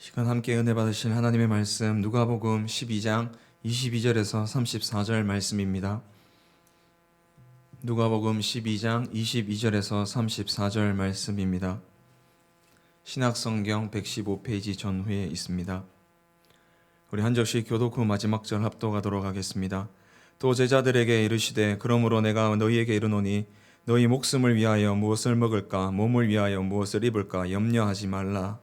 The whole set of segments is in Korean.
시간 함께 은혜 받으실 하나님의 말씀 누가복음 12장 22절에서 34절 말씀입니다. 누가복음 12장 22절에서 34절 말씀입니다. 신약성경 115페이지 전후에 있습니다. 우리 한 절씩 교독 후 마지막 절 합독하도록 하겠습니다. 또 제자들에게 이르시되 그러므로 내가 너희에게 이르노니 너희 목숨을 위하여 무엇을 먹을까 몸을 위하여 무엇을 입을까 염려하지 말라.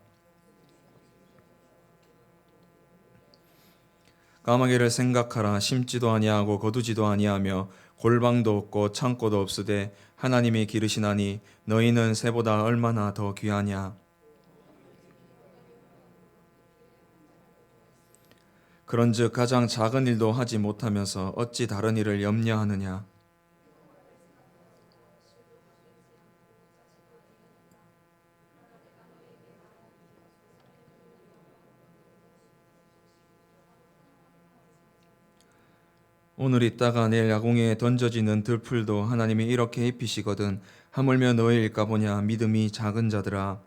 까마귀를 생각하라. 심지도 아니하고 거두지도 아니하며 골방도 없고 창고도 없으되 하나님이 기르시나니 너희는 새보다 얼마나 더 귀하냐. 그런즉 가장 작은 일도 하지 못하면서 어찌 다른 일을 염려하느냐. 오늘 있다가 내일 야공에 던져지는 들풀도 하나님이 이렇게 입히시거든 하물며 너희일까 보냐. 믿음이 작은 자들아.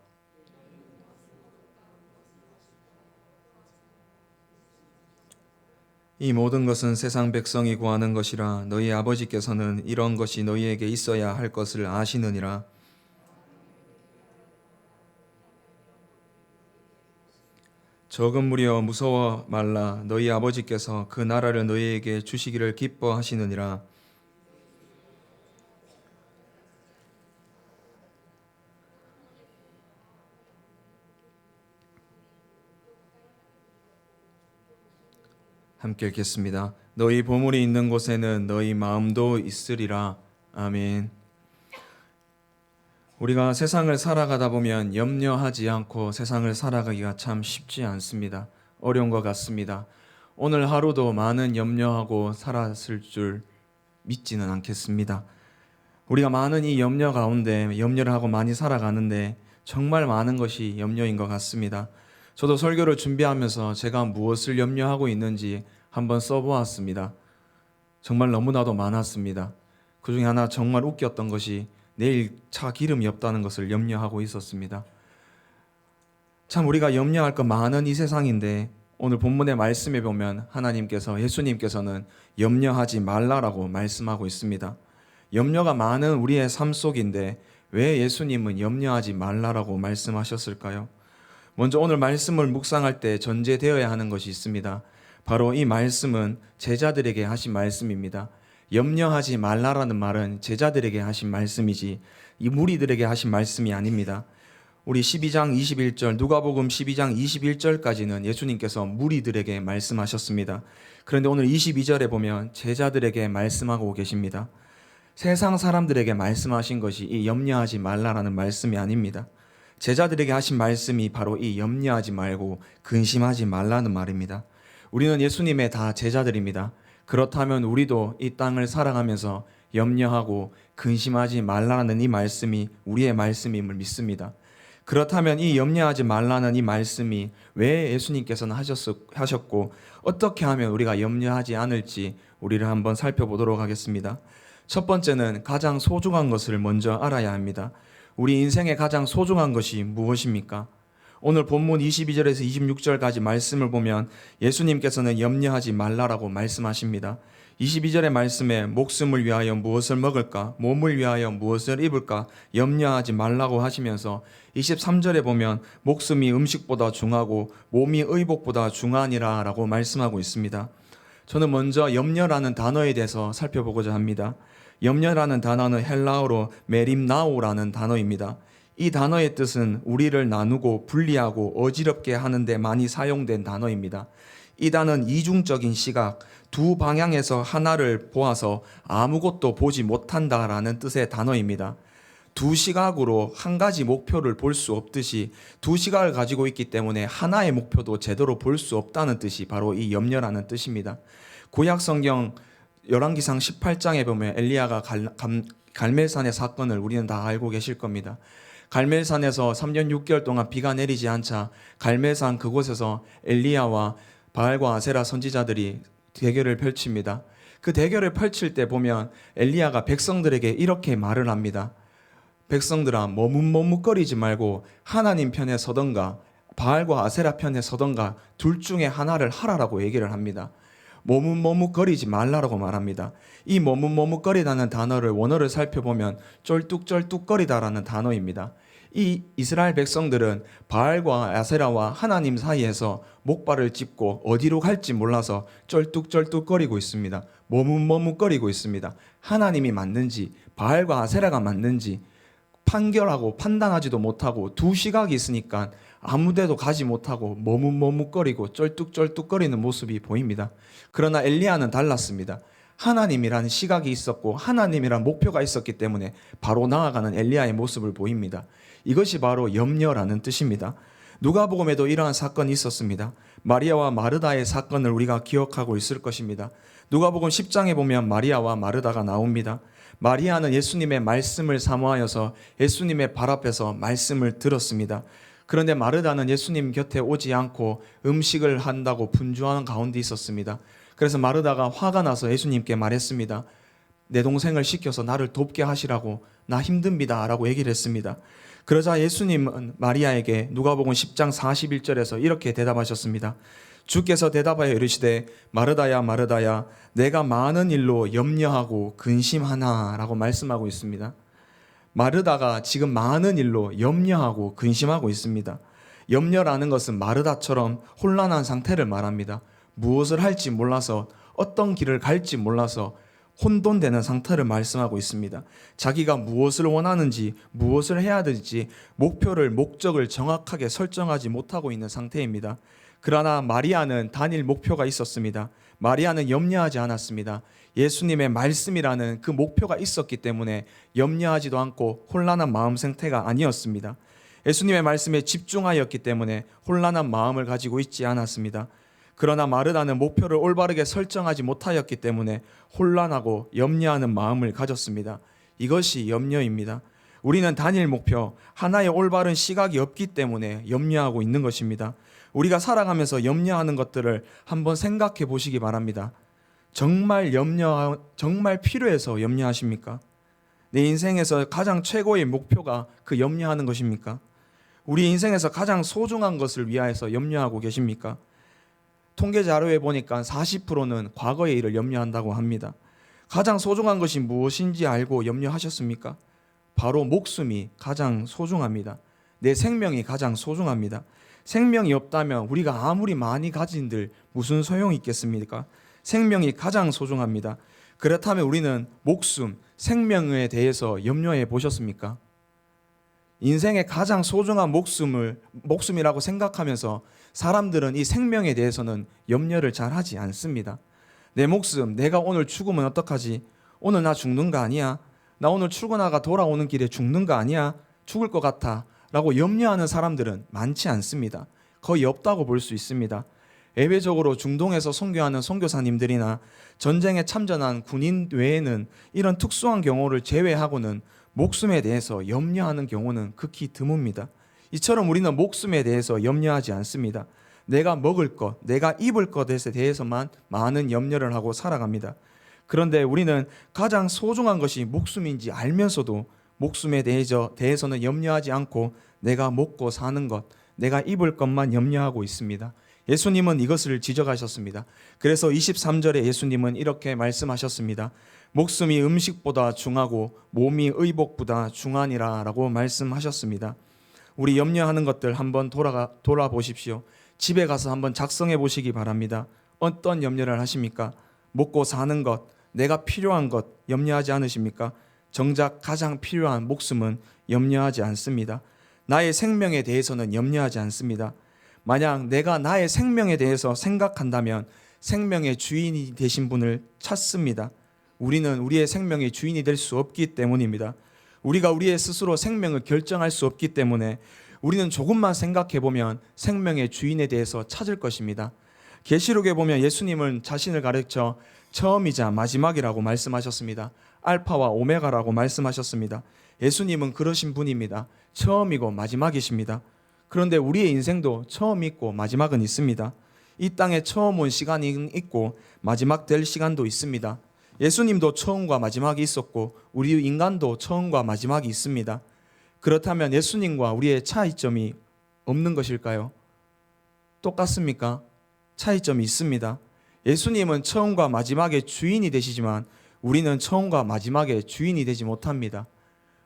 이 모든 것은 세상 백성이 구하는 것이라. 너희 아버지께서는 이런 것이 너희에게 있어야 할 것을 아시느니라. 적은 무리여 무서워 말라. 너희 아버지께서 그 나라를 너희에게 주시기를 기뻐하시느니라. 함께 읽겠습니다. 너희 보물이 있는 곳에는 너희 마음도 있으리라. 아멘. 우리가 세상을 살아가다 보면 염려하지 않고 세상을 살아가기가 참 쉽지 않습니다. 어려운 것 같습니다. 오늘 하루도 많은 염려하고 살았을 줄 믿지는 않겠습니다. 우리가 많은 이 염려 가운데 염려를 하고 많이 살아가는데 정말 많은 것이 염려인 것 같습니다. 저도 설교를 준비하면서 제가 무엇을 염려하고 있는지 한번 써보았습니다. 정말 너무나도 많았습니다. 그 중에 하나 정말 웃겼던 것이 내일 차 기름이 없다는 것을 염려하고 있었습니다. 참 우리가 염려할 것 많은 이 세상인데 오늘 본문의 말씀에 보면 하나님께서 예수님께서는 염려하지 말라라고 말씀하고 있습니다. 염려가 많은 우리의 삶 속인데 왜 예수님은 염려하지 말라라고 말씀하셨을까요? 먼저 오늘 말씀을 묵상할 때 전제되어야 하는 것이 있습니다. 바로 이 말씀은 제자들에게 하신 말씀입니다. 염려하지 말라라는 말은 제자들에게 하신 말씀이지 이 무리들에게 하신 말씀이 아닙니다. 우리 12장 21절 누가복음 12장 21절까지는 예수님께서 무리들에게 말씀하셨습니다. 그런데 오늘 22절에 보면 제자들에게 말씀하고 계십니다. 세상 사람들에게 말씀하신 것이 이 염려하지 말라라는 말씀이 아닙니다. 제자들에게 하신 말씀이 바로 이 염려하지 말고 근심하지 말라는 말입니다. 우리는 예수님의 다 제자들입니다. 그렇다면 우리도 이 땅을 살아가면서 염려하고 근심하지 말라는 이 말씀이 우리의 말씀임을 믿습니다. 그렇다면 이 염려하지 말라는 이 말씀이 왜 예수님께서는 하셨고 어떻게 하면 우리가 염려하지 않을지 우리를 한번 살펴보도록 하겠습니다. 첫 번째는 가장 소중한 것을 먼저 알아야 합니다. 우리 인생의 가장 소중한 것이 무엇입니까? 오늘 본문 22절에서 26절까지 말씀을 보면 예수님께서는 염려하지 말라라고 말씀하십니다. 22절의 말씀에 목숨을 위하여 무엇을 먹을까, 몸을 위하여 무엇을 입을까 염려하지 말라고 하시면서 23절에 보면 목숨이 음식보다 중하고 몸이 의복보다 중하니라 라고 말씀하고 있습니다. 저는 먼저 염려라는 단어에 대해서 살펴보고자 합니다. 염려라는 단어는 헬라어로 메림나오라는 단어입니다. 이 단어의 뜻은 우리를 나누고 분리하고 어지럽게 하는데 많이 사용된 단어입니다. 이 단어는 이중적인 시각, 두 방향에서 하나를 보아서 아무것도 보지 못한다라는 뜻의 단어입니다. 두 시각으로 한 가지 목표를 볼 수 없듯이 두 시각을 가지고 있기 때문에 하나의 목표도 제대로 볼 수 없다는 뜻이 바로 이 염려라는 뜻입니다. 구약 성경 열왕기상 18장에 보면 엘리야가 갈멜산의 사건을 우리는 다 알고 계실 겁니다. 갈멜산에서 3년 6개월 동안 비가 내리지 않자 갈멜산 그곳에서 엘리야와 바알과 아세라 선지자들이 대결을 펼칩니다. 그 대결을 펼칠 때 보면 엘리야가 백성들에게 이렇게 말을 합니다. 백성들아 머뭇머뭇거리지 말고 하나님 편에 서던가 바알과 아세라 편에 서던가 둘 중에 하나를 하라라고 얘기를 합니다. 머뭇머뭇거리지 말라라고 말합니다. 이 머뭇머뭇거리다는 단어를 원어를 살펴보면 쩔뚝쩔뚝거리다라는 단어입니다. 이 이스라엘 백성들은 바알과 아세라와 하나님 사이에서 목발을 짚고 어디로 갈지 몰라서 쩔뚝쩔뚝거리고 있습니다. 머뭇머뭇거리고 있습니다. 하나님이 맞는지 바알과 아세라가 맞는지 판결하고 판단하지도 못하고 두 시각이 있으니까 아무데도 가지 못하고 머뭇머뭇거리고 쩔뚝쩔뚝거리는 모습이 보입니다. 그러나 엘리야는 달랐습니다. 하나님이라는 시각이 있었고 하나님이란 목표가 있었기 때문에 바로 나아가는 엘리야의 모습을 보입니다. 이것이 바로 염려라는 뜻입니다. 누가복음에도 이러한 사건이 있었습니다. 마리아와 마르다의 사건을 우리가 기억하고 있을 것입니다. 누가복음 10장에 보면 마리아와 마르다가 나옵니다. 마리아는 예수님의 말씀을 사모하여서 예수님의 발 앞에서 말씀을 들었습니다. 그런데 마르다는 예수님 곁에 오지 않고 음식을 한다고 분주하는 가운데 있었습니다. 그래서 마르다가 화가 나서 예수님께 말했습니다. 내 동생을 시켜서 나를 돕게 하시라고, 나 힘듭니다 라고 얘기를 했습니다. 그러자 예수님은 마리아에게 누가복음 10장 41절에서 이렇게 대답하셨습니다. 주께서 대답하여 이르시되 마르다야 마르다야 내가 많은 일로 염려하고 근심하나 라고 말씀하고 있습니다. 마르다가 지금 많은 일로 염려하고 근심하고 있습니다. 염려라는 것은 마르다처럼 혼란한 상태를 말합니다. 무엇을 할지 몰라서, 어떤 길을 갈지 몰라서 혼돈되는 상태를 말씀하고 있습니다. 자기가 무엇을 원하는지, 무엇을 해야 될지 목표를, 목적을 정확하게 설정하지 못하고 있는 상태입니다. 그러나 마리아는 단일 목표가 있었습니다. 마리아는 염려하지 않았습니다. 예수님의 말씀이라는 그 목표가 있었기 때문에 염려하지도 않고 혼란한 마음 상태가 아니었습니다. 예수님의 말씀에 집중하였기 때문에 혼란한 마음을 가지고 있지 않았습니다. 그러나 마르다는 목표를 올바르게 설정하지 못하였기 때문에 혼란하고 염려하는 마음을 가졌습니다. 이것이 염려입니다. 우리는 단일 목표, 하나의 올바른 시각이 없기 때문에 염려하고 있는 것입니다. 우리가 살아가면서 염려하는 것들을 한번 생각해 보시기 바랍니다. 정말 필요해서 염려하십니까? 내 인생에서 가장 최고의 목표가 그 염려하는 것입니까? 우리 인생에서 가장 소중한 것을 위하여서 염려하고 계십니까? 통계 자료에 보니까 40%는 과거의 일을 염려한다고 합니다. 가장 소중한 것이 무엇인지 알고 염려하셨습니까? 바로 목숨이 가장 소중합니다. 내 생명이 가장 소중합니다. 생명이 없다면 우리가 아무리 많이 가진들 무슨 소용이 있겠습니까? 생명이 가장 소중합니다. 그렇다면 우리는 목숨, 생명에 대해서 염려해 보셨습니까? 인생의 가장 소중한 목숨이라고 생각하면서 사람들은 이 생명에 대해서는 염려를 잘 하지 않습니다. 내 목숨, 내가 오늘 죽으면 어떡하지? 오늘 나 죽는 거 아니야? 나 오늘 출근하다가 돌아오는 길에 죽는 거 아니야? 죽을 것 같아 라고 염려하는 사람들은 많지 않습니다. 거의 없다고 볼 수 있습니다. 예외적으로 중동에서 선교하는 선교사님들이나 전쟁에 참전한 군인 외에는 이런 특수한 경우를 제외하고는 목숨에 대해서 염려하는 경우는 극히 드뭅니다. 이처럼 우리는 목숨에 대해서 염려하지 않습니다. 내가 먹을 것, 내가 입을 것에 대해서만 많은 염려를 하고 살아갑니다. 그런데 우리는 가장 소중한 것이 목숨인지 알면서도 목숨에 대해서는 염려하지 않고 내가 먹고 사는 것, 내가 입을 것만 염려하고 있습니다. 예수님은 이것을 지적하셨습니다. 그래서 23절에 예수님은 이렇게 말씀하셨습니다. 목숨이 음식보다 중하고 몸이 의복보다 중하니라 라고 말씀하셨습니다. 우리 염려하는 것들 한번 돌아보십시오. 집에 가서 한번 작성해 보시기 바랍니다. 어떤 염려를 하십니까? 먹고 사는 것, 내가 필요한 것 염려하지 않으십니까? 정작 가장 필요한 목숨은 염려하지 않습니다. 나의 생명에 대해서는 염려하지 않습니다. 만약 내가 나의 생명에 대해서 생각한다면 생명의 주인이 되신 분을 찾습니다. 우리는 우리의 생명의 주인이 될 수 없기 때문입니다. 우리가 우리의 스스로 생명을 결정할 수 없기 때문에 우리는 조금만 생각해 보면 생명의 주인에 대해서 찾을 것입니다. 계시록에 보면 예수님은 자신을 가르쳐 처음이자 마지막이라고 말씀하셨습니다. 알파와 오메가라고 말씀하셨습니다. 예수님은 그러신 분입니다. 처음이고 마지막이십니다. 그런데 우리의 인생도 처음 있고 마지막은 있습니다. 이 땅에 처음 온 시간이 있고 마지막 될 시간도 있습니다. 예수님도 처음과 마지막이 있었고 우리 인간도 처음과 마지막이 있습니다. 그렇다면 예수님과 우리의 차이점이 없는 것일까요? 똑같습니까? 차이점이 있습니다. 예수님은 처음과 마지막의 주인이 되시지만 우리는 처음과 마지막의 주인이 되지 못합니다.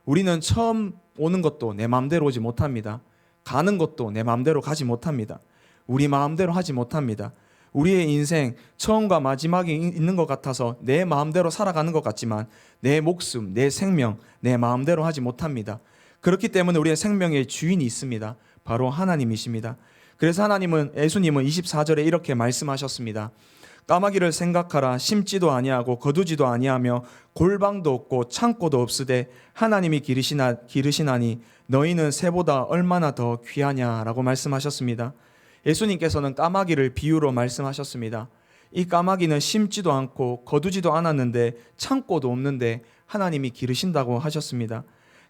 우리는 처음 오는 것도 내 마음대로 오지 못합니다. 가는 것도 내 마음대로 가지 못합니다. 우리 마음대로 하지 못합니다. 우리의 인생 처음과 마지막이 있는 것 같아서 내 마음대로 살아가는 것 같지만 내 목숨, 내 생명, 내 마음대로 하지 못합니다. 그렇기 때문에 우리의 생명의 주인이 있습니다. 바로 하나님이십니다. 그래서 예수님은 24절에 이렇게 말씀하셨습니다. 까마귀를 생각하라. 심지도 아니하고 거두지도 아니하며 골방도 없고 창고도 없으되 하나님이 기르시나니 너희는 새보다 얼마나 더 귀하냐라고 말씀하셨습니다. 예수님께서는 까마귀를 비유로 말씀하셨습니다. 이 까마귀는 심지도 않고 거두지도 않았는데 창고도 없는데 하나님이 기르신다고 하셨습니다.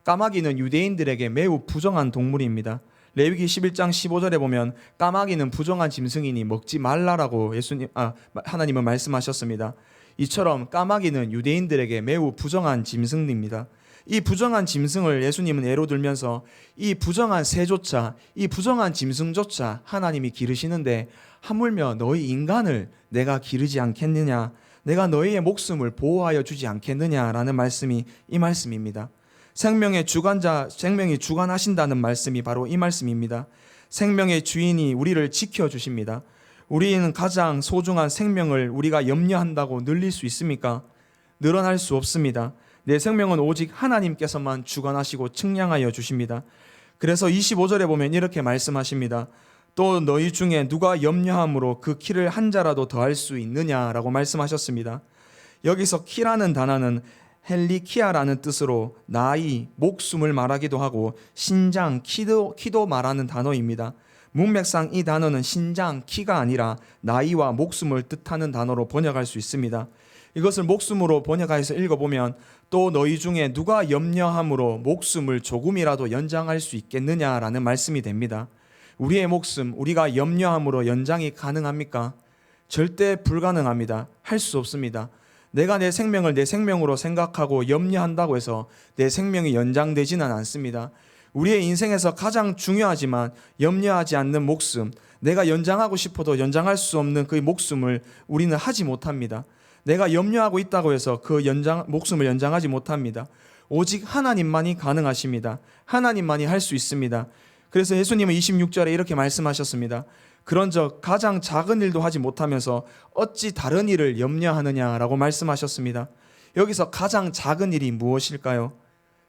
까마귀는 유대인들에게 매우 부정한 동물입니다. 레위기 11장 15절에 보면 까마귀는 부정한 짐승이니 먹지 말라라고 하나님은 말씀하셨습니다. 이처럼 까마귀는 유대인들에게 매우 부정한 짐승입니다. 이 부정한 짐승을 예수님은 예로 들면서 이 부정한 새조차, 이 부정한 짐승조차 하나님이 기르시는데 하물며 너희 인간을 내가 기르지 않겠느냐, 내가 너희의 목숨을 보호하여 주지 않겠느냐라는 말씀이 이 말씀입니다. 생명의 주관자, 생명이 주관하신다는 말씀이 바로 이 말씀입니다. 생명의 주인이 우리를 지켜주십니다. 우리는 가장 소중한 생명을 우리가 염려한다고 늘릴 수 있습니까? 늘어날 수 없습니다. 내 생명은 오직 하나님께서만 주관하시고 측량하여 주십니다. 그래서 25절에 보면 이렇게 말씀하십니다. 또 너희 중에 누가 염려함으로 그 키를 한 자라도 더할 수 있느냐라고 말씀하셨습니다. 여기서 키라는 단어는 헬리키아라는 뜻으로 나이, 목숨을 말하기도 하고 신장, 키도 말하는 단어입니다. 문맥상 이 단어는 신장, 키가 아니라 나이와 목숨을 뜻하는 단어로 번역할 수 있습니다. 이것을 목숨으로 번역해서 읽어보면 또 너희 중에 누가 염려함으로 목숨을 조금이라도 연장할 수 있겠느냐라는 말씀이 됩니다. 우리의 목숨, 우리가 염려함으로 연장이 가능합니까? 절대 불가능합니다. 할 수 없습니다. 내가 내 생명을 내 생명으로 생각하고 염려한다고 해서 내 생명이 연장되지는 않습니다. 우리의 인생에서 가장 중요하지만 염려하지 않는 목숨, 내가 연장하고 싶어도 연장할 수 없는 그 목숨을 우리는 하지 못합니다. 내가 염려하고 있다고 해서 그 목숨을 연장하지 못합니다. 오직 하나님만이 가능하십니다. 하나님만이 할 수 있습니다. 그래서 예수님은 26절에 이렇게 말씀하셨습니다. 그런즉 가장 작은 일도 하지 못하면서 어찌 다른 일을 염려하느냐라고 말씀하셨습니다. 여기서 가장 작은 일이 무엇일까요?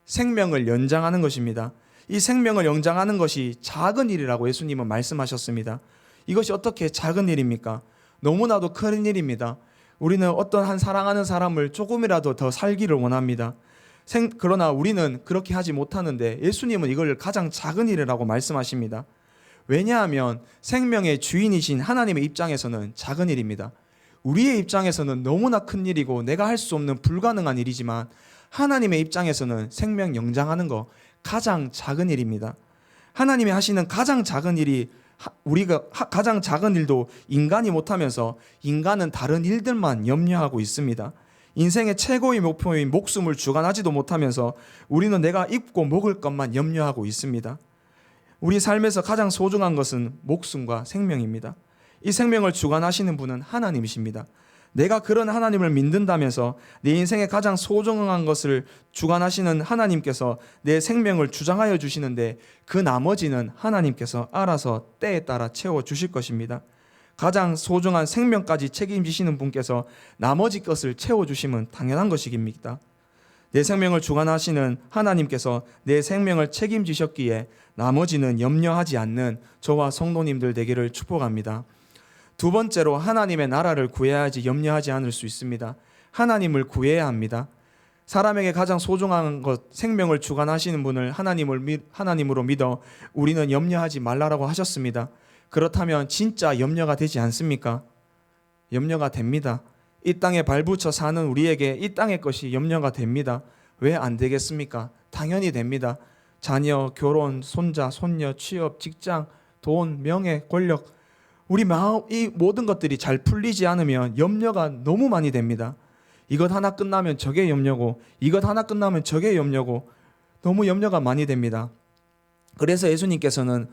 생명을 연장하는 것입니다. 이 생명을 연장하는 것이 작은 일이라고 예수님은 말씀하셨습니다. 이것이 어떻게 작은 일입니까? 너무나도 큰 일입니다. 우리는 어떤 한 사랑하는 사람을 조금이라도 더 살기를 원합니다. 그러나 우리는 그렇게 하지 못하는데 예수님은 이걸 가장 작은 일이라고 말씀하십니다. 왜냐하면 생명의 주인이신 하나님의 입장에서는 작은 일입니다. 우리의 입장에서는 너무나 큰 일이고 내가 할 수 없는 불가능한 일이지만 하나님의 입장에서는 생명 연장하는 거 가장 작은 일입니다. 하나님이 하시는 가장 작은 일이 우리가 가장 작은 일도 인간이 못하면서 인간은 다른 일들만 염려하고 있습니다. 인생의 최고의 목표인 목숨을 주관하지도 못하면서 우리는 내가 입고 먹을 것만 염려하고 있습니다. 우리 삶에서 가장 소중한 것은 목숨과 생명입니다. 이 생명을 주관하시는 분은 하나님이십니다. 내가 그런 하나님을 믿는다면서 내 인생의 가장 소중한 것을 주관하시는 하나님께서 내 생명을 주장하여 주시는데 그 나머지는 하나님께서 알아서 때에 따라 채워주실 것입니다. 가장 소중한 생명까지 책임지시는 분께서 나머지 것을 채워주시면 당연한 것입니다. 내 생명을 주관하시는 하나님께서 내 생명을 책임지셨기에 나머지는 염려하지 않는 저와 성도님들 되기를 축복합니다. 두 번째로 하나님의 나라를 구해야지 염려하지 않을 수 있습니다. 하나님을 구해야 합니다. 사람에게 가장 소중한 것, 생명을 주관하시는 분을 하나님으로 믿어 우리는 염려하지 말라라고 하셨습니다. 그렇다면 진짜 염려가 되지 않습니까? 염려가 됩니다. 이 땅에 발붙여 사는 우리에게 이 땅의 것이 염려가 됩니다. 왜 안 되겠습니까? 당연히 됩니다. 자녀, 결혼, 손자, 손녀, 취업, 직장, 돈, 명예, 권력, 우리 마음, 이 모든 것들이 잘 풀리지 않으면 염려가 너무 많이 됩니다. 이것 하나 끝나면 저게 염려고, 이것 하나 끝나면 저게 염려고, 너무 염려가 많이 됩니다. 그래서 예수님께서는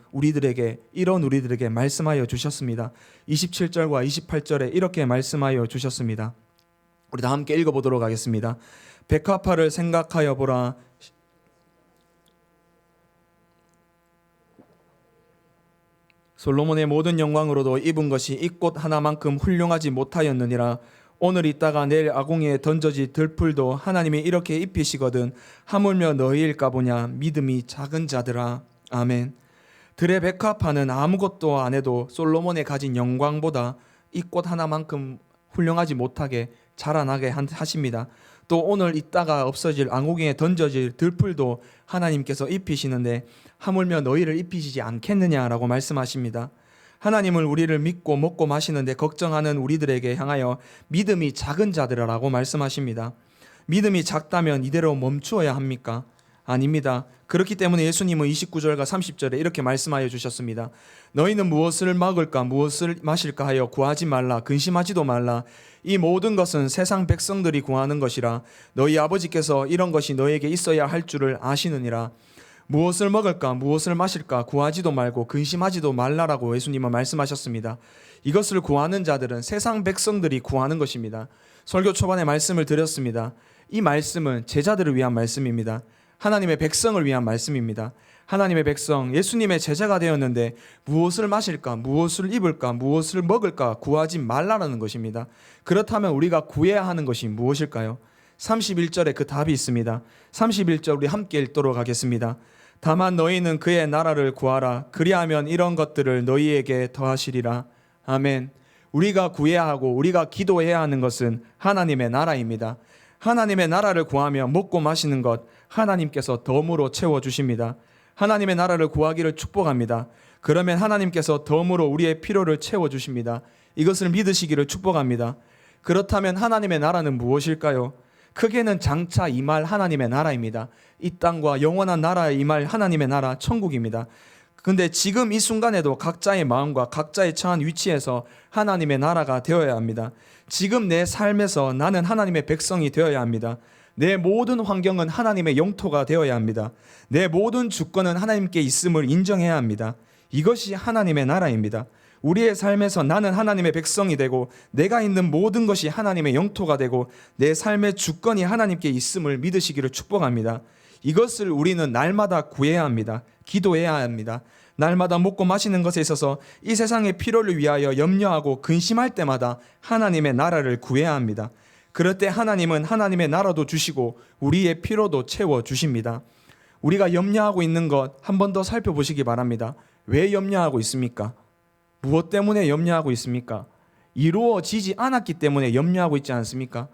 이런 우리들에게 말씀하여 주셨습니다. 27절과 28절에 이렇게 말씀하여 주셨습니다. 우리 다 함께 읽어보도록 하겠습니다. 백합화를 생각하여 보라. 솔로몬의 모든 영광으로도 입은 것이 이 꽃 하나만큼 훌륭하지 못하였느니라. 오늘 있다가 내일 아궁이에 던져질 들풀도 하나님이 이렇게 입히시거든 하물며 너희일까 보냐. 믿음이 작은 자들아. 아멘. 들의 백합화는 아무것도 안 해도 솔로몬의 가진 영광보다 이 꽃 하나만큼 훌륭하지 못하게 자라나게 하십니다. 또 오늘 있다가 없어질 아궁이에 던져질 들풀도 하나님께서 입히시는데 하물며 너희를 입히시지 않겠느냐라고 말씀하십니다. 하나님을 우리를 믿고 먹고 마시는데 걱정하는 우리들에게 향하여 믿음이 작은 자들아라고 말씀하십니다. 믿음이 작다면 이대로 멈추어야 합니까? 아닙니다. 그렇기 때문에 예수님은 29절과 30절에 이렇게 말씀하여 주셨습니다. 너희는 무엇을 먹을까 무엇을 마실까 하여 구하지 말라. 근심하지도 말라. 이 모든 것은 세상 백성들이 구하는 것이라. 너희 아버지께서 이런 것이 너희에게 있어야 할 줄을 아시느니라. 무엇을 먹을까 무엇을 마실까 구하지도 말고 근심하지도 말라라고 예수님은 말씀하셨습니다. 이것을 구하는 자들은 세상 백성들이 구하는 것입니다. 설교 초반에 말씀을 드렸습니다. 이 말씀은 제자들을 위한 말씀입니다. 하나님의 백성을 위한 말씀입니다. 하나님의 백성, 예수님의 제자가 되었는데 무엇을 마실까, 무엇을 입을까, 무엇을 먹을까 구하지 말라라는 것입니다. 그렇다면 우리가 구해야 하는 것이 무엇일까요? 31절에 그 답이 있습니다. 31절 우리 함께 읽도록 하겠습니다. 다만 너희는 그의 나라를 구하라. 그리하면 이런 것들을 너희에게 더하시리라. 아멘. 우리가 구해야 하고 우리가 기도해야 하는 것은 하나님의 나라입니다. 하나님의 나라를 구하며 먹고 마시는 것 하나님께서 덤으로 채워주십니다. 하나님의 나라를 구하기를 축복합니다. 그러면 하나님께서 덤으로 우리의 필요를 채워주십니다. 이것을 믿으시기를 축복합니다. 그렇다면 하나님의 나라는 무엇일까요? 크게는 장차 임할 하나님의 나라입니다. 이 땅과 영원한 나라에 임할 하나님의 나라 천국입니다. 근데 지금 이 순간에도 각자의 마음과 각자의 처한 위치에서 하나님의 나라가 되어야 합니다. 지금 내 삶에서 나는 하나님의 백성이 되어야 합니다. 내 모든 환경은 하나님의 영토가 되어야 합니다. 내 모든 주권은 하나님께 있음을 인정해야 합니다. 이것이 하나님의 나라입니다. 우리의 삶에서 나는 하나님의 백성이 되고 내가 있는 모든 것이 하나님의 영토가 되고 내 삶의 주권이 하나님께 있음을 믿으시기를 축복합니다. 이것을 우리는 날마다 구해야 합니다. 기도해야 합니다. 날마다 먹고 마시는 것에 있어서 이 세상의 필요를 위하여 염려하고 근심할 때마다 하나님의 나라를 구해야 합니다. 그럴 때 하나님은 하나님의 나라도 주시고 우리의 필요도 채워주십니다. 우리가 염려하고 있는 것 한 번 더 살펴보시기 바랍니다. 왜 염려하고 있습니까? 무엇 때문에 염려하고 있습니까? 이루어지지 않았기 때문에 염려하고 있지 않습니까?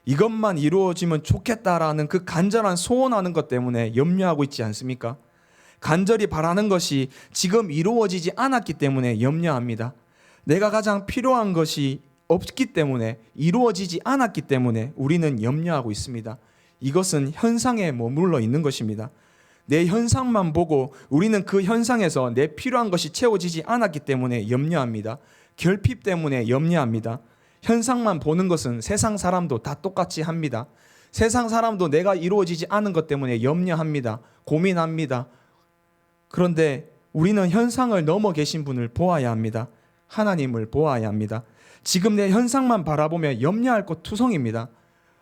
이것만 이루어지면 좋겠다라는 그 간절한 소원하는 것 때문에 염려하고 있지 않습니까? 간절히 바라는 것이 지금 이루어지지 않았기 때문에 염려합니다. 내가 가장 필요한 것이 없기 때문에 이루어지지 않았기 때문에 우리는 염려하고 있습니다. 이것은 현상에 머물러 있는 것입니다. 내 현상만 보고 우리는 그 현상에서 내 필요한 것이 채워지지 않았기 때문에 염려합니다. 결핍 때문에 염려합니다. 현상만 보는 것은 세상 사람도 다 똑같이 합니다. 세상 사람도 내가 이루어지지 않은 것 때문에 염려합니다. 고민합니다. 그런데 우리는 현상을 넘어 계신 분을 보아야 합니다. 하나님을 보아야 합니다. 지금 내 현상만 바라보며 염려할 것 투성입니다.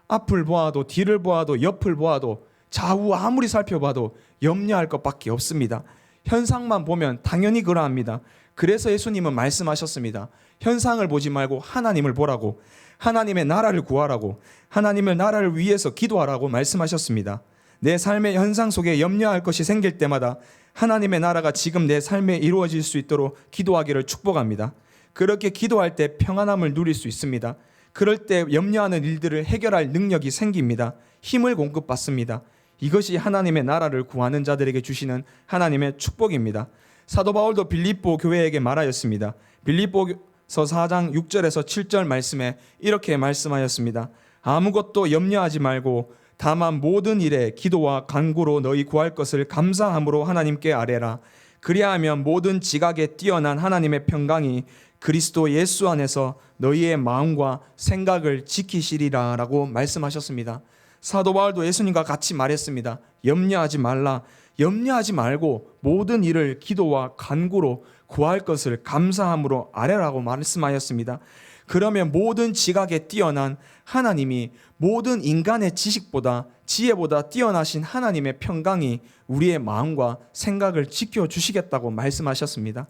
앞을 보아도 뒤를 보아도 옆을 보아도 좌우 아무리 살펴봐도 염려할 것밖에 없습니다. 현상만 보면 당연히 그러합니다. 그래서 예수님은 말씀하셨습니다. 현상을 보지 말고 하나님을 보라고, 하나님의 나라를 구하라고, 하나님의 나라를 위해서 기도하라고 말씀하셨습니다. 내 삶의 현상 속에 염려할 것이 생길 때마다 하나님의 나라가 지금 내 삶에 이루어질 수 있도록 기도하기를 축복합니다. 그렇게 기도할 때 평안함을 누릴 수 있습니다. 그럴 때 염려하는 일들을 해결할 능력이 생깁니다. 힘을 공급받습니다. 이것이 하나님의 나라를 구하는 자들에게 주시는 하나님의 축복입니다. 사도 바울도 빌립보 교회에게 말하였습니다. 빌립보서 4장 6절에서 7절 말씀에 이렇게 말씀하였습니다. 아무것도 염려하지 말고 다만 모든 일에 기도와 간구로 너희 구할 것을 감사함으로 하나님께 아뢰라. 그리하면 모든 지각에 뛰어난 하나님의 평강이 그리스도 예수 안에서 너희의 마음과 생각을 지키시리라 라고 말씀하셨습니다. 사도 바울도 예수님과 같이 말했습니다. 염려하지 말라. 염려하지 말고 모든 일을 기도와 간구로 구할 것을 감사함으로 아뢰라고 말씀하였습니다. 그러면 모든 지각에 뛰어난 하나님이 모든 인간의 지식보다 지혜보다 뛰어나신 하나님의 평강이 우리의 마음과 생각을 지켜주시겠다고 말씀하셨습니다.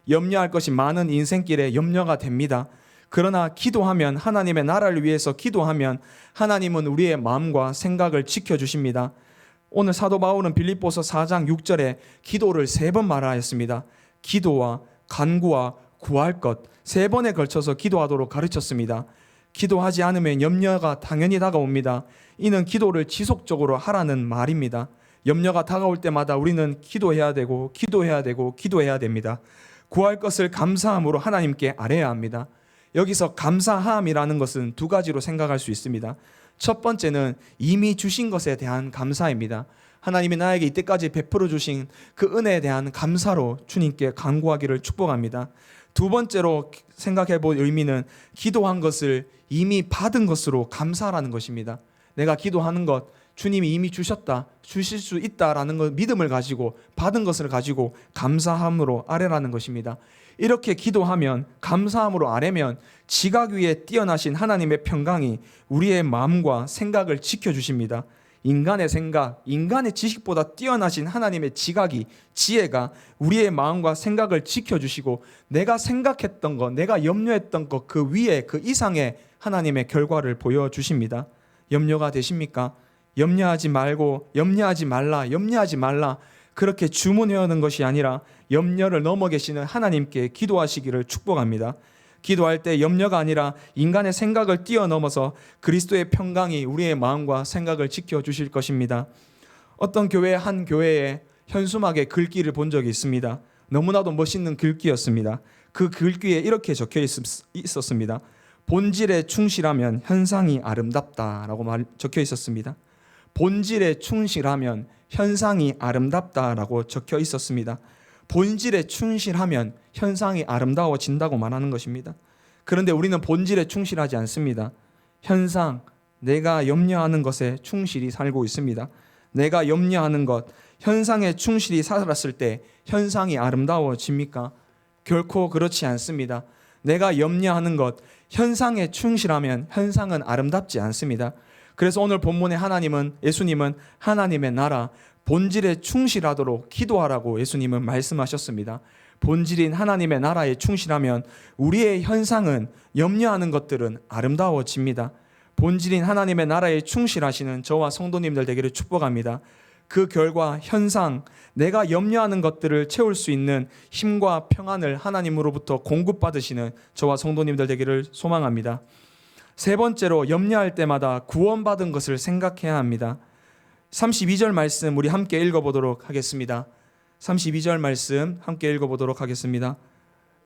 염려할 것이 많은 인생길에 염려가 됩니다. 그러나 기도하면, 하나님의 나라를 위해서 기도하면 하나님은 우리의 마음과 생각을 지켜주십니다. 오늘 사도 바울은 빌립보서 4장 6절에 기도를 3번 말하였습니다. 기도와 간구와 구할 것 3번에 걸쳐서 기도하도록 가르쳤습니다. 기도하지 않으면 염려가 당연히 다가옵니다. 이는 기도를 지속적으로 하라는 말입니다. 염려가 다가올 때마다 우리는 기도해야 되고 기도해야 되고 기도해야 됩니다. 구할 것을 감사함으로 하나님께 아뢰야 합니다. 여기서 감사함이라는 것은 2가지로 생각할 수 있습니다. 첫 번째는 이미 주신 것에 대한 감사입니다. 하나님이 나에게 이때까지 베풀어 주신 그 은혜에 대한 감사로 주님께 간구하기를 축복합니다. 2번째로 생각해 볼 의미는 기도한 것을 이미 받은 것으로 감사라는 것입니다. 내가 기도하는 것, 주님이 이미 주셨다, 주실 수 있다라는 것, 믿음을 가지고 받은 것을 가지고 감사함으로 아뢰라는 것입니다. 이렇게 기도하면, 감사함으로 아뢰면 지각 위에 뛰어나신 하나님의 평강이 우리의 마음과 생각을 지켜주십니다. 인간의 생각, 인간의 지식보다 뛰어나신 하나님의 지각이, 지혜가 우리의 마음과 생각을 지켜주시고 내가 생각했던 것, 내가 염려했던 것 그 위에, 그 이상의 하나님의 결과를 보여주십니다. 염려가 되십니까? 염려하지 말고, 염려하지 말라, 염려하지 말라, 그렇게 주문해오는 것이 아니라 염려를 넘어 계시는 하나님께 기도하시기를 축복합니다. 기도할 때 염려가 아니라 인간의 생각을 뛰어넘어서 그리스도의 평강이 우리의 마음과 생각을 지켜주실 것입니다. 어떤 한 교회에 현수막에 글귀를 본 적이 있습니다. 너무나도 멋있는 글귀였습니다. 그 글귀에 이렇게 적혀 있었습니다. 본질에 충실하면 현상이 아름답다라고 적혀 있었습니다. 본질에 충실하면 현상이 아름답다라고 적혀 있었습니다. 본질에 충실하면 현상이 아름다워진다고 말하는 것입니다. 그런데 우리는 본질에 충실하지 않습니다. 현상, 내가 염려하는 것에 충실히 살고 있습니다. 내가 염려하는 것, 현상에 충실히 살았을 때 현상이 아름다워집니까? 결코 그렇지 않습니다. 내가 염려하는 것, 현상에 충실하면 현상은 아름답지 않습니다. 그래서 오늘 본문의 예수님은 하나님의 나라, 본질에 충실하도록 기도하라고 예수님은 말씀하셨습니다. 본질인 하나님의 나라에 충실하면 우리의 현상은, 염려하는 것들은 아름다워집니다. 본질인 하나님의 나라에 충실하시는 저와 성도님들 되기를 축복합니다. 그 결과 현상, 내가 염려하는 것들을 채울 수 있는 힘과 평안을 하나님으로부터 공급받으시는 저와 성도님들 되기를 소망합니다. 3번째로, 염려할 때마다 구원받은 것을 생각해야 합니다. 32절 말씀 우리 함께 읽어보도록 하겠습니다. 32절 말씀 함께 읽어보도록 하겠습니다.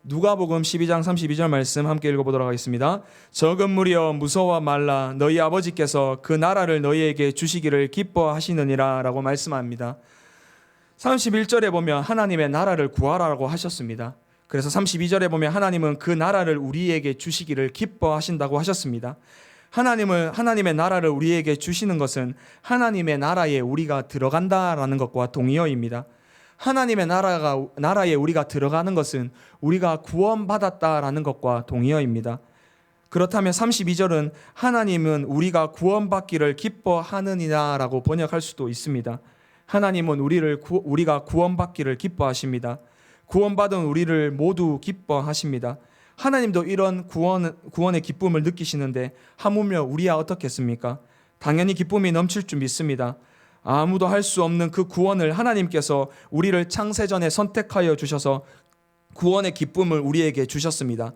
누가복음 12장 32절 말씀 함께 읽어보도록 하겠습니다. 적은 무리여 무서워 말라, 너희 아버지께서 그 나라를 너희에게 주시기를 기뻐하시느니라 라고 말씀합니다. 31절에 보면 하나님의 나라를 구하라고 하셨습니다. 그래서 32절에 보면 하나님은 그 나라를 우리에게 주시기를 기뻐하신다고 하셨습니다. 하나님의 나라를 우리에게 주시는 것은 하나님의 나라에 우리가 들어간다라는 것과 동의어입니다. 하나님의 나라에 우리가 들어가는 것은 우리가 구원받았다라는 것과 동의어입니다. 그렇다면 32절은 하나님은 우리가 구원받기를 기뻐하느니라라고 번역할 수도 있습니다. 하나님은 우리가 구원받기를 기뻐하십니다. 구원받은 우리를 모두 기뻐하십니다. 하나님도 이런 구원의 기쁨을 느끼시는데 하물며 우리야 어떻겠습니까? 당연히 기쁨이 넘칠 줄 믿습니다. 아무도 할 수 없는 그 구원을 하나님께서 우리를 창세전에 선택하여 주셔서 구원의 기쁨을 우리에게 주셨습니다.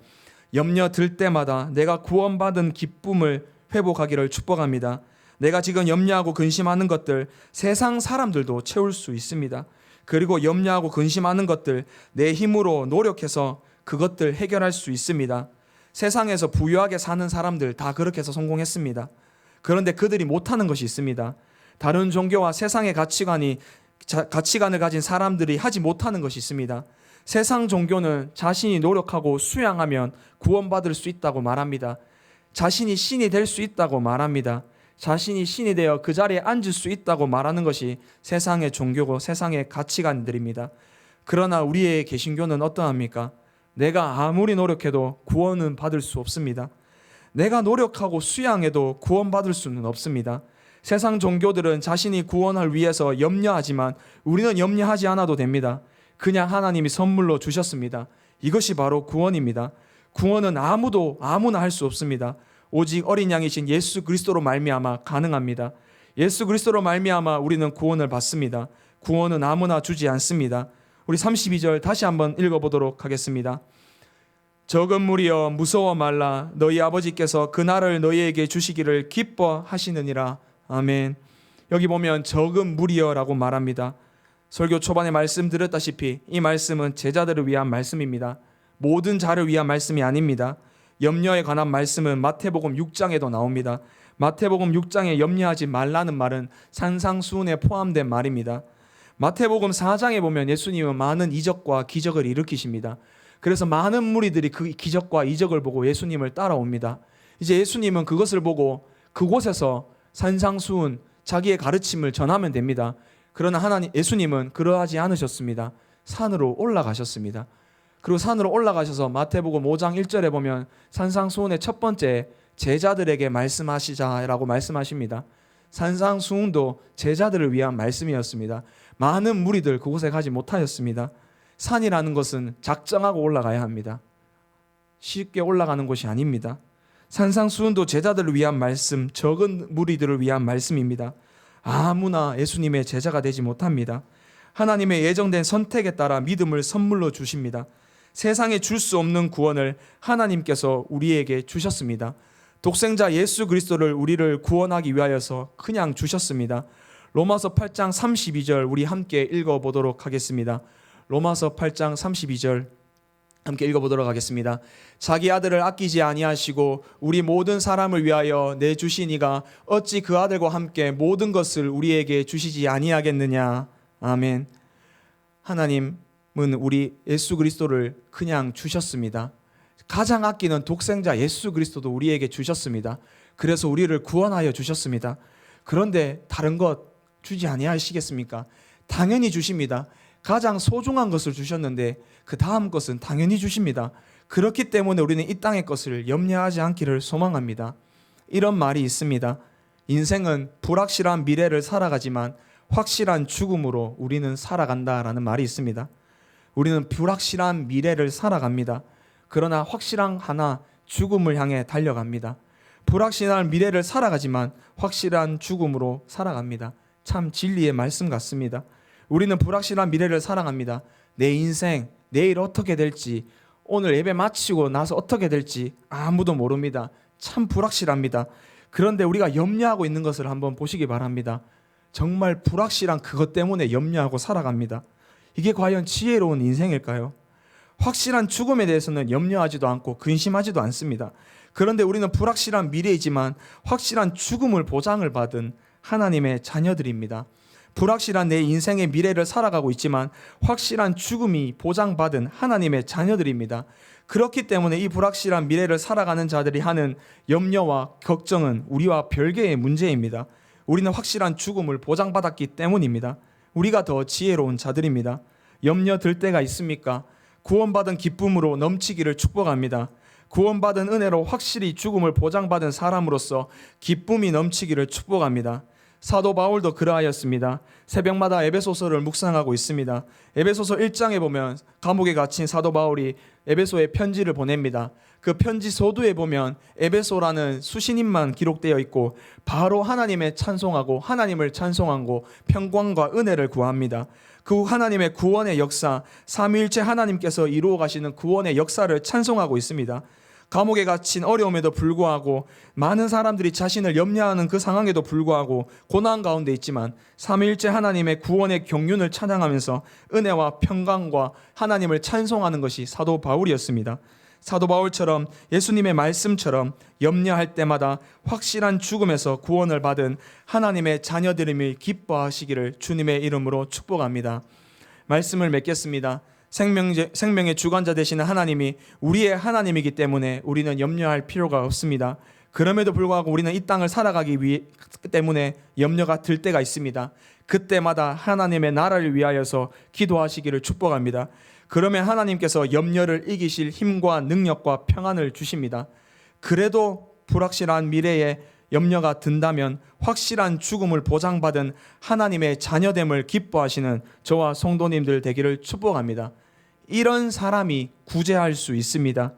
염려 들 때마다 내가 구원받은 기쁨을 회복하기를 축복합니다. 내가 지금 염려하고 근심하는 것들 세상 사람들도 채울 수 있습니다. 그리고 염려하고 근심하는 것들 내 힘으로 노력해서 그것들 해결할 수 있습니다. 세상에서 부유하게 사는 사람들 다 그렇게 해서 성공했습니다. 그런데 그들이 못하는 것이 있습니다. 다른 종교와 세상의 가치관을 가진 사람들이 하지 못하는 것이 있습니다. 세상 종교는 자신이 노력하고 수양하면 구원받을 수 있다고 말합니다. 자신이 신이 될 수 있다고 말합니다. 자신이 신이 되어 그 자리에 앉을 수 있다고 말하는 것이 세상의 종교고 세상의 가치관들입니다. 그러나 우리의 개신교는 어떠합니까? 내가 아무리 노력해도 구원은 받을 수 없습니다. 내가 노력하고 수양해도 구원받을 수는 없습니다. 세상 종교들은 자신이 구원을 위해서 염려하지만 우리는 염려하지 않아도 됩니다. 그냥 하나님이 선물로 주셨습니다. 이것이 바로 구원입니다. 구원은 아무나 할 수 없습니다. 오직 어린 양이신 예수 그리스도로 말미암아 가능합니다. 예수 그리스도로 말미암아 우리는 구원을 받습니다. 구원은 아무나 주지 않습니다. 우리 32절 다시 한번 읽어보도록 하겠습니다. 적은 무리여 무서워 말라. 너희 아버지께서 그 날을 너희에게 주시기를 기뻐하시느니라. 아멘. 여기 보면 적은 무리여라고 말합니다. 설교 초반에 말씀드렸다시피 이 말씀은 제자들을 위한 말씀입니다. 모든 자를 위한 말씀이 아닙니다. 염려에 관한 말씀은 마태복음 6장에도 나옵니다. 마태복음 6장에 염려하지 말라는 말은 산상수훈에 포함된 말입니다. 마태복음 4장에 보면 예수님은 많은 이적과 기적을 일으키십니다. 그래서 많은 무리들이 그 기적과 이적을 보고 예수님을 따라옵니다. 이제 예수님은 그것을 보고 그곳에서 산상수훈 자기의 가르침을 전하면 됩니다. 그러나 예수님은 그러하지 않으셨습니다. 산으로 올라가셨습니다. 그리고 산으로 올라가셔서 마태복음 5장 1절에 보면 산상수훈의 첫 번째 제자들에게 말씀하시자라고 말씀하십니다. 산상수훈도 제자들을 위한 말씀이었습니다. 많은 무리들 그곳에 가지 못하였습니다. 산이라는 것은 작정하고 올라가야 합니다. 쉽게 올라가는 곳이 아닙니다. 산상수훈도 제자들을 위한 말씀, 적은 무리들을 위한 말씀입니다. 아무나 예수님의 제자가 되지 못합니다. 하나님의 예정된 선택에 따라 믿음을 선물로 주십니다. 세상에 줄 수 없는 구원을 하나님께서 우리에게 주셨습니다. 독생자 예수 그리스도를 우리를 구원하기 위하여서 그냥 주셨습니다. 로마서 8장 32절 우리 함께 읽어보도록 하겠습니다. 로마서 8장 32절 함께 읽어보도록 하겠습니다. 자기 아들을 아끼지 아니하시고 우리 모든 사람을 위하여 내주시니가 어찌 그 아들과 함께 모든 것을 우리에게 주시지 아니하겠느냐. 아멘. 하나님은 우리 예수 그리스도를 그냥 주셨습니다. 가장 아끼는 독생자 예수 그리스도도 우리에게 주셨습니다. 그래서 우리를 구원하여 주셨습니다. 그런데 다른 것 주지 아니하시겠습니까? 당연히 주십니다. 가장 소중한 것을 주셨는데 그 다음 것은 당연히 주십니다. 그렇기 때문에 우리는 이 땅의 것을 염려하지 않기를 소망합니다. 이런 말이 있습니다. 인생은 불확실한 미래를 살아가지만 확실한 죽음으로 우리는 살아간다라는 말이 있습니다. 우리는 불확실한 미래를 살아갑니다. 그러나 확실한 하나 죽음을 향해 달려갑니다. 불확실한 미래를 살아가지만 확실한 죽음으로 살아갑니다. 참 진리의 말씀 같습니다. 우리는 불확실한 미래를 살아갑니다. 내 인생 내일 어떻게 될지, 오늘 예배 마치고 나서 어떻게 될지 아무도 모릅니다. 참 불확실합니다. 그런데 우리가 염려하고 있는 것을 한번 보시기 바랍니다. 정말 불확실한 그것 때문에 염려하고 살아갑니다. 이게 과연 지혜로운 인생일까요? 확실한 죽음에 대해서는 염려하지도 않고 근심하지도 않습니다. 그런데 우리는 불확실한 미래이지만 확실한 죽음을 보장을 받은 하나님의 자녀들입니다. 불확실한 내 인생의 미래를 살아가고 있지만 확실한 죽음이 보장받은 하나님의 자녀들입니다. 그렇기 때문에 이 불확실한 미래를 살아가는 자들이 하는 염려와 걱정은 우리와 별개의 문제입니다. 우리는 확실한 죽음을 보장받았기 때문입니다. 우리가 더 지혜로운 자들입니다. 염려 들 때가 있습니까? 구원받은 기쁨으로 넘치기를 축복합니다. 구원받은 은혜로 확실히 죽음을 보장받은 사람으로서 기쁨이 넘치기를 축복합니다. 사도 바울도 그러하였습니다. 새벽마다 에베소서를 묵상하고 있습니다. 에베소서 1장에 보면 감옥에 갇힌 사도 바울이 에베소에 편지를 보냅니다. 그 편지 서두에 보면 에베소라는 수신인만 기록되어 있고 바로 하나님을 찬송하고 하나님을 찬송하고 평강과 은혜를 구합니다. 그 하나님의 구원의 역사, 삼위일체 하나님께서 이루어 가시는 구원의 역사를 찬송하고 있습니다. 감옥에 갇힌 어려움에도 불구하고 많은 사람들이 자신을 염려하는 그 상황에도 불구하고 고난 가운데 있지만 삼위일체 하나님의 구원의 경륜을 찬양하면서 은혜와 평강과 하나님을 찬송하는 것이 사도 바울이었습니다. 사도 바울처럼 예수님의 말씀처럼 염려할 때마다 확실한 죽음에서 구원을 받은 하나님의 자녀들임을 기뻐하시기를 주님의 이름으로 축복합니다. 말씀을 맺겠습니다. 생명의 주관자 되시는 하나님이 우리의 하나님이기 때문에 우리는 염려할 필요가 없습니다. 그럼에도 불구하고 우리는 이 땅을 살아가기 때문에 염려가 들 때가 있습니다. 그때마다 하나님의 나라를 위하여서 기도하시기를 축복합니다. 그러면 하나님께서 염려를 이기실 힘과 능력과 평안을 주십니다. 그래도 불확실한 미래에 염려가 든다면 확실한 죽음을 보장받은 하나님의 자녀됨을 기뻐하시는 저와 성도님들 되기를 축복합니다. 이런 사람이 구제할 수 있습니다.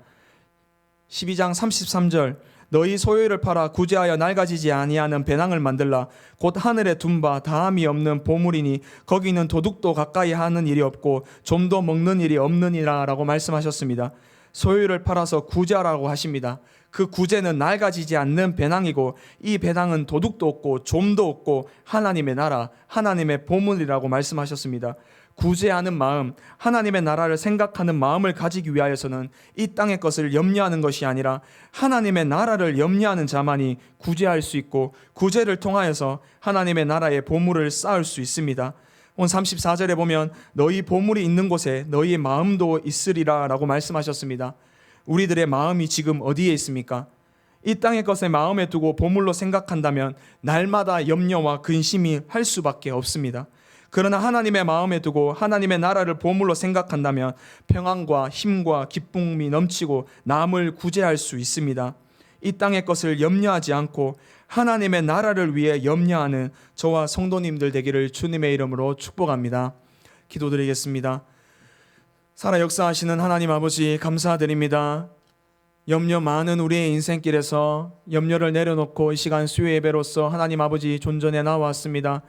12장 33절 너희 소유를 팔아 구제하여 낡아지지 아니하는 배낭을 만들라. 곧 하늘에 둔 바 다함이 없는 보물이니 거기는 도둑도 가까이 하는 일이 없고 좀도 먹는 일이 없느니라 라고 말씀하셨습니다. 소유를 팔아서 구제하라고 하십니다. 그 구제는 낡아지지 않는 배낭이고 이 배낭은 도둑도 없고 좀도 없고 하나님의 나라, 하나님의 보물이라고 말씀하셨습니다. 구제하는 마음, 하나님의 나라를 생각하는 마음을 가지기 위하여서는 이 땅의 것을 염려하는 것이 아니라 하나님의 나라를 염려하는 자만이 구제할 수 있고 구제를 통하여서 하나님의 나라의 보물을 쌓을 수 있습니다. 오늘 34절에 보면 너희 보물이 있는 곳에 너희의 마음도 있으리라 라고 말씀하셨습니다. 우리들의 마음이 지금 어디에 있습니까? 이 땅의 것을 마음에 두고 보물로 생각한다면 날마다 염려와 근심이 할 수밖에 없습니다. 그러나 하나님의 마음에 두고 하나님의 나라를 보물로 생각한다면 평안과 힘과 기쁨이 넘치고 남을 구제할 수 있습니다. 이 땅의 것을 염려하지 않고 하나님의 나라를 위해 염려하는 저와 성도님들 되기를 주님의 이름으로 축복합니다. 기도드리겠습니다. 살아 역사하시는 하나님 아버지 감사드립니다. 염려 많은 우리의 인생길에서 염려를 내려놓고 이 시간 수요 예배로서 하나님 아버지 존전에 나왔습니다.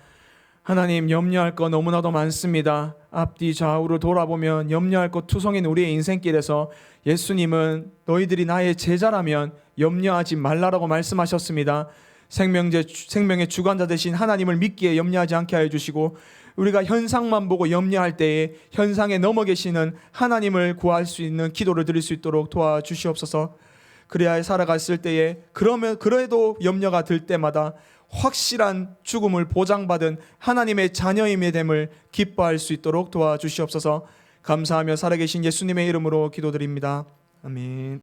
하나님 염려할 것 너무나도 많습니다. 앞뒤 좌우로 돌아보면 염려할 것 투성인 우리의 인생길에서 예수님은 너희들이 나의 제자라면 염려하지 말라라고 말씀하셨습니다. 생명의 주관자 되신 하나님을 믿기에 염려하지 않게 하여 주시고 우리가 현상만 보고 염려할 때에 현상에 넘어 계시는 하나님을 구할 수 있는 기도를 드릴 수 있도록 도와주시옵소서. 그래야 살아갔을 때에 그래도 염려가 들 때마다 확실한 죽음을 보장받은 하나님의 자녀임의 됨을 기뻐할 수 있도록 도와주시옵소서. 감사하며 살아계신 예수님의 이름으로 기도드립니다. 아멘.